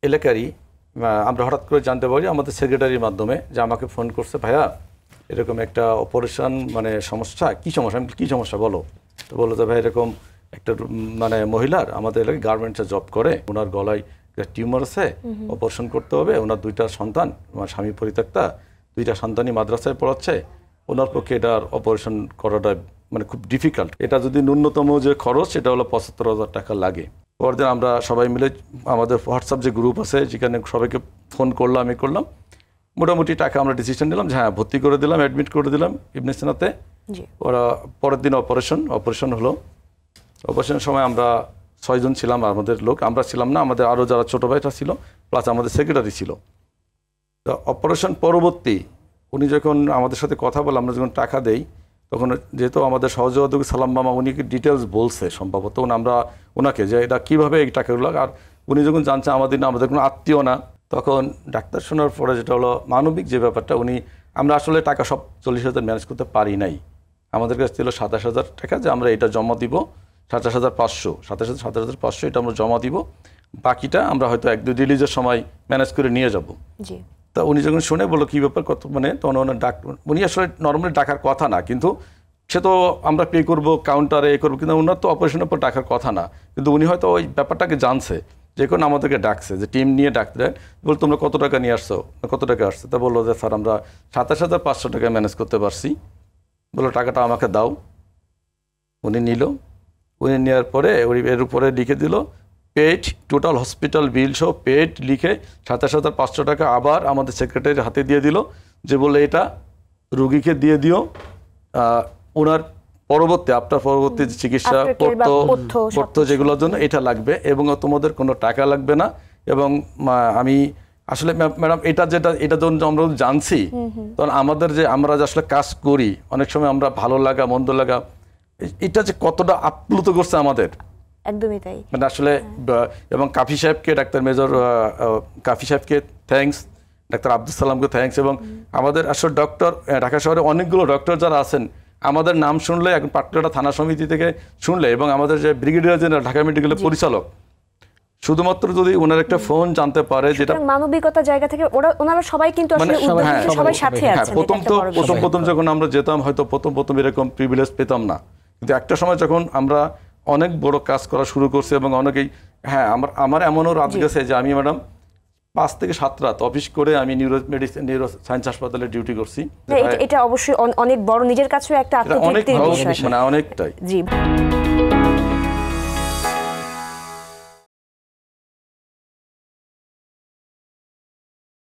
এলাকারই আমরা হঠাৎ করে জানতে পারি আমাদের সেক্রেটারির মাধ্যমে যে আমাকে ফোন করছে, ভাইয়া এরকম একটা অপারেশন মানে সমস্যা, কি সমস্যা? আমি কি সমস্যা বলো? তো বললো যে ভাই এরকম একটা মানে মহিলার আমাদের এলাকায় গার্মেন্টসে জব করে, ওনার গলায় টিউমার আছে, অপারেশন করতে হবে, ওনার 2টা সন্তান, আমার স্বামী পরিত্যক্তা, 2টা সন্তানই মাদ্রাসায় পড়াচ্ছে, ওনার পক্ষে এটার অপারেশন করাটা মানে খুব ডিফিকাল্ট। এটা যদি ন্যূনতম যে খরচ সেটা হলো 75,000 টাকা লাগে। পরদিন আমরা সবাই মিলে আমাদের হোয়াটসঅ্যাপ যে গ্রুপ আছে যেখানে সবাইকে ফোন করলাম, মোটামুটি টাকা আমরা ডিসিশন নিলাম যে হ্যাঁ ভর্তি করে দিলাম, অ্যাডমিট করে দিলাম ইবনে সিনাতে। ওরা পরের দিন অপারেশন হলো। অপারেশনের সময় আমরা 6 জন ছিলাম, আমাদের লোক, আমরা ছিলাম না, আমাদের আরও যারা ছোটো ভাইটা ছিল প্লাস আমাদের সেক্রেটারি ছিল। তো অপারেশন পরবর্তী উনি যখন আমাদের সাথে কথা বলে, আমরা যখন টাকা দেই তখন যেহেতু আমাদের সহযোগী সালাম মামা উনি ডিটেলস বলছে সম্ভবত, আমরা ওনাকে যে এটা কীভাবে এই টাকাগুলো, আর উনি যখন জানছে আমাদের কোনো আত্মীয় না, তখন ডাক্তার শোনার পরে যেটা হলো মানবিক যে ব্যাপারটা, আমরা আসলে টাকা সব 40,000 ম্যানেজ করতে পারি নাই। আমাদের কাছে ছিল 27,000 টাকা যে আমরা এটা জমা দিব, 27,500 এটা আমরা জমা দিব, বাকিটা আমরা হয়তো 1-2 রিলিজের সময় ম্যানেজ করে নিয়ে যাব। তা উনি যখন শুনে বললো কী ব্যাপার কত, মানে তখন উনি আসলে নর্মালি ডাকার কথা না, কিন্তু সে তো আমরা পে করবো কাউন্টারে এ করবো, কিন্তু ওনার তো অপারেশনের পর ডাকার কথা না, কিন্তু উনি হয়তো ওই ব্যাপারটাকে জানছে, যে কোনো আমাদেরকে ডাকছে, যে টিম নিয়ে ডাকতে বল তোমরা কত টাকা নিয়ে আসছো, কত টাকা আসছে? তা বললো যে স্যার আমরা 27,500 টাকা ম্যানেজ করতে পারছি। বললো টাকাটা আমাকে দাও। উনি নিল, উনি নেওয়ার পরে এর উপরে লিখে দিল পেড, টোটাল হসপিটাল বিল সহ পেড লিখে 27,500 টাকা আবার আমাদের সেক্রেটারির হাতে দিয়ে দিল, যে বলে এটা রুগীকে দিয়ে দিও, ওনার আপনার পরবর্তী চিকিৎসা পড়তো যেগুলোর জন্য এটা লাগবে, এবং তোমাদের কোনো টাকা লাগবে না। এবং আমি আসলে ম্যাডাম এটা যখন আমরা জানছি, তখন আমরা যে আসলে কাজ করি অনেক সময় আমরা ভালো লাগা মন্দ লাগা, এটা যে কতটা আপ্লুত করছে আমাদের, একদমই তাই। মানে আসলে এবং কাফি সাহেবকে, ডাক্তার মেজর কাফি সাহেবকে থ্যাঙ্কস, ডাক্তার আব্দুল সালামকে থ্যাঙ্কস, এবং আমাদের আসলে ডক্টর ঢাকা শহরে অনেকগুলো ডক্টর যারা আছেন আমাদের নাম শুনলে, এখন পাটুরিয়া থানা সমিতি থেকে শুনলে, এবং আমাদের যে ব্রিগেডিয়ার জেনারেল ঢাকা মেডিকেলের পরিচালক, শুধুমাত্র যদি ওনার একটা ফোন জানতে পারে, যেটা মানবিকতা জায়গা থেকে ওনারা সবাই কিন্তু আসলে সবাই সাথে আছেন। প্রথম যখন আমরা যেতাম হয়তো প্রথম এরকম প্রিভিলেজ পেতাম না, কিন্তু একটা সময় যখন আমরা অনেক বড় কাজ করা শুরু করছি, এবং অনেকেই আমার এমনও রাত গেছে যে আমি ম্যাডাম 5 থেকে 7 রাত অফিস করে আমি নিউরো সায়েন্স হাসপাতালে ডিউটি করছি। এটা অবশ্যই অনেক বড়, নিজের কাছেও একটা আত্মতৃপ্তির বিষয়, মানে অনেকটাই। জি।